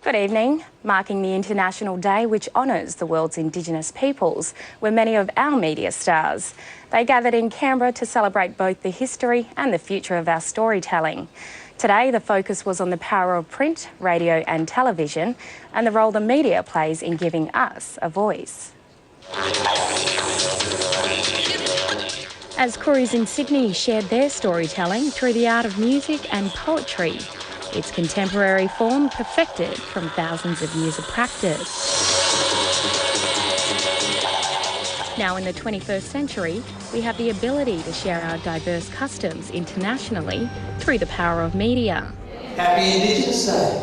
Good evening. Marking the International Day which honours the world's Indigenous peoples were many of our media stars. They gathered in Canberra to celebrate both the history and the future of our storytelling. Today the focus was on the power of print, radio and television and the role the media plays in giving us a voice. As Koori's in Sydney shared their storytelling through the art of music and poetry, its contemporary form perfected from thousands of years of practice. Now in the 21st century, we have the ability to share our diverse customs internationally through the power of media. Happy Indigenous Day!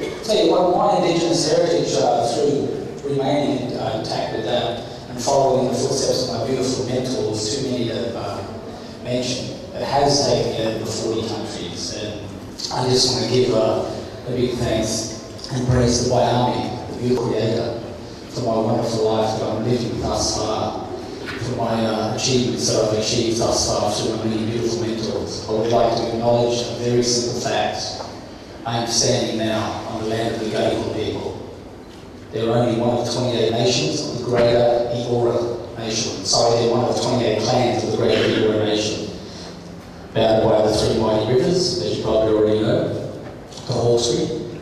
Yeah. Tell you what, my Indigenous heritage through remaining intact with that and following the footsteps of my beautiful mentors, too many to mention. It has taken me over 40 countries, and I just want to give a big thanks and praise the Wyoming, the beautiful creator, for my wonderful life that I'm living thus far, for my achievements that I've achieved thus far through my many beautiful mentors. I would like to acknowledge a very simple fact. I am standing now on the land of the Gadigal people. They're only one of 28 nations of the Greater Eora Nation. Sorry, they're one of 28 clans of the Greater Eora Nation. Bounded by the three mighty rivers, as you probably already know, the Hawkesbury,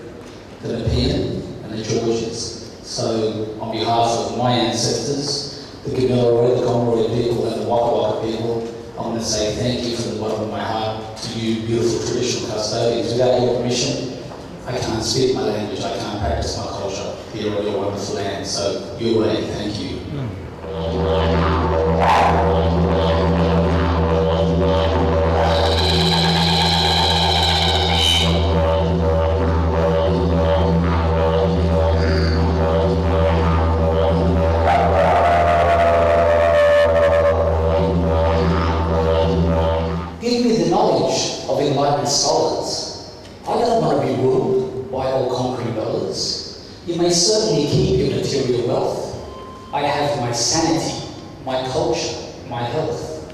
the Nepean and the Georges. So on behalf of my ancestors, the Gumaroy, the Gumaroy people and the Waka Waka people, I want to say thank you from the bottom of my heart to you beautiful traditional custodians. Without your permission, I can't speak my language, I can't practice my culture here on your wonderful land. So your way, thank you. Give me the knowledge of enlightened scholars. I don't want to be ruled by all conquering dollars. You may certainly keep your material wealth. I have my sanity, my culture, my health.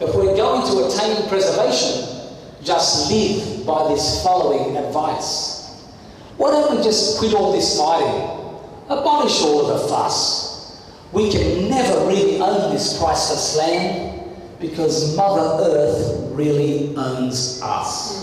If we're going to attain preservation, just live by this following advice. Why don't we just quit all this fighting? Abolish all of the fuss. We can never really own this priceless land because Mother Earth really owns us.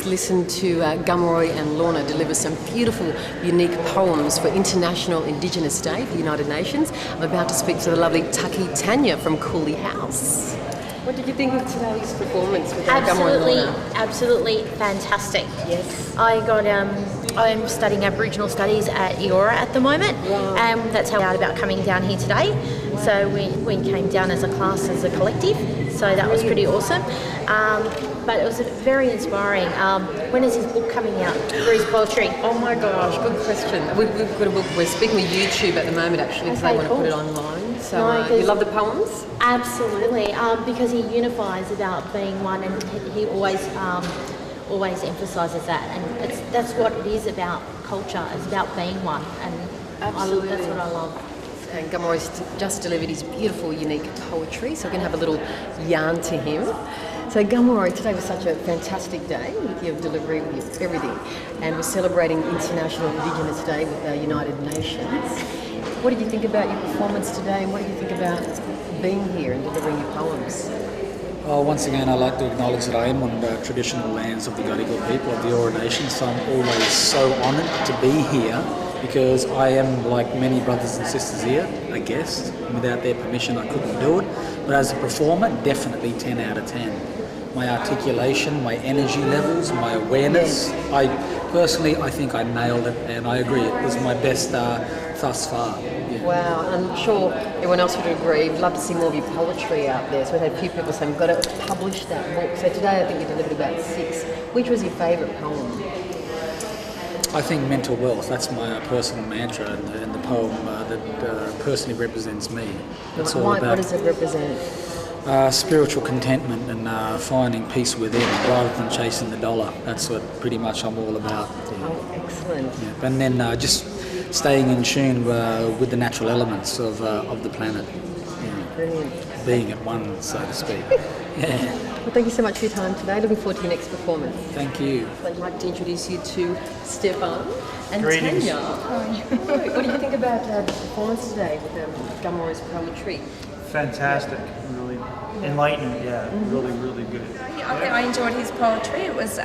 Listen to Gumaroy and Lorna deliver some beautiful, unique poems for International Indigenous Day for the United Nations. I'm about to speak to the lovely Taki Tanya from Cooley House. What did you think of today's performance with Gumaroy and Lorna? Absolutely fantastic. Yes. I'm studying Aboriginal Studies at Eora at the moment, and that's how I found out about coming down here today. So we came down as a class, as a collective, so that was pretty awesome. But it was very inspiring. When is his book coming out for his poetry? Oh my gosh, good question. We've got a book. We're speaking with YouTube at the moment actually because they want to put it online. So you love the poems? Absolutely, because he unifies about being one, and he always emphasises that, and that's what it is about culture. It's about being one, and that's what I love. And Gumaroy's just delivered his beautiful, unique poetry, so we're going to have a little yarn to him. So Gumaroy, today was such a fantastic day with your delivery, with everything, and we're celebrating International Indigenous Day with the United Nations. What did you think about your performance today, and what did you think about being here and delivering your poems? Well, once again, I'd like to acknowledge that I am on the traditional lands of the Gadigal people of the Eora Nation, so I'm always so honoured to be here because I am, like many brothers and sisters here, a guest. Without their permission, I couldn't do it. But as a performer, definitely 10 out of 10. My articulation, my energy levels, my awareness, I think I nailed it, and I agree, it was my best thus far. Yeah. Wow, and I'm sure everyone else would agree. We'd love to see more of your poetry out there. So we've had a few people saying we've got to publish that book. So today I think you delivered about 6. Which was your favourite poem? I think mental wealth, that's my personal mantra, and the poem that personally represents me. It's all about, what does it represent? Spiritual contentment and finding peace within rather than chasing the dollar. That's what pretty much I'm all about. Yeah. Oh, excellent. Yeah. And then just staying in tune with the natural elements of the planet. Yeah. Brilliant. Being at one, so to speak. Yeah. Well, thank you so much for your time today. Looking forward to your next performance. Thank you. I'd like to introduce you to Stefan and Greetings. Tanya. What do you think about the performance today with Gumaroy's poetry? Fantastic, really enlightening. Yeah, really, really good. I enjoyed his poetry. It was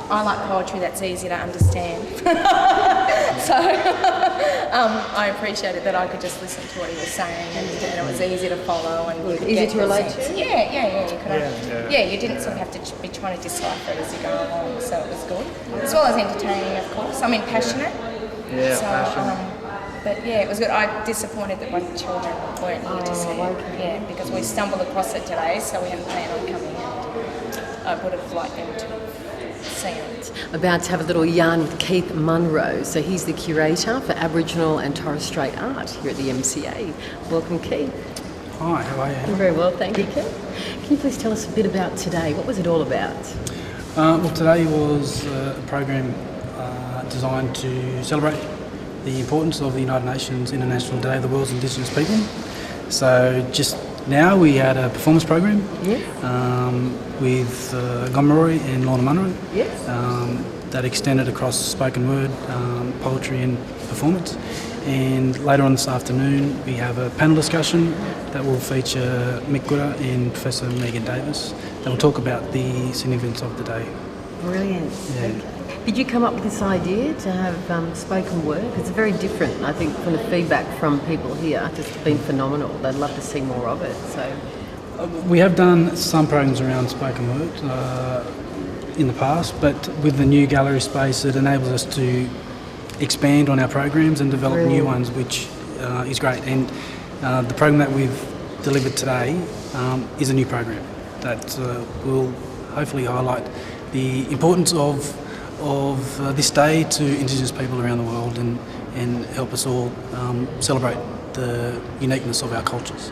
I like poetry that's easy to understand. So I appreciated that I could just listen to what he was saying, and it was easy to follow and you could easy get to the relate sense. to? Yeah. You could you didn't sort of have to be trying to decipher it as you go along, so it was good. As well as entertaining, of course. I mean, passionate. Yeah, So, passion. but yeah, it was good. I'm disappointed that my children weren't here to see it. Yeah, because we stumbled across it today, so we hadn't planned on coming in. I would have liked them to see it. About to have a little yarn with Keith Munro. So he's the curator for Aboriginal and Torres Strait art here at the MCA. Welcome, Keith. Hi, how are you? I'm very well, thank you, Keith. Can you please tell us a bit about today? What was it all about? Well, today was a program designed to celebrate the importance of the United Nations International Day of the World's Indigenous People. So just now we had a performance program with Gumaroy and Lorna Munro. Yes. That extended across spoken word, poetry and performance. And later on this afternoon we have a panel discussion that will feature Mick Gooder and Professor Megan Davis that will talk about the significance of the day. Brilliant. Yeah. Okay. Did you come up with this idea to have spoken word? It's very different, I think, from the feedback from people here. It's been phenomenal. They'd love to see more of it. So We have done some programs around spoken word in the past, but with the new gallery space it enables us to expand on our programs and develop new ones, which is great. And the program that we've delivered today is a new program that will hopefully highlight the importance of this day to Indigenous people around the world and help us all celebrate the uniqueness of our cultures.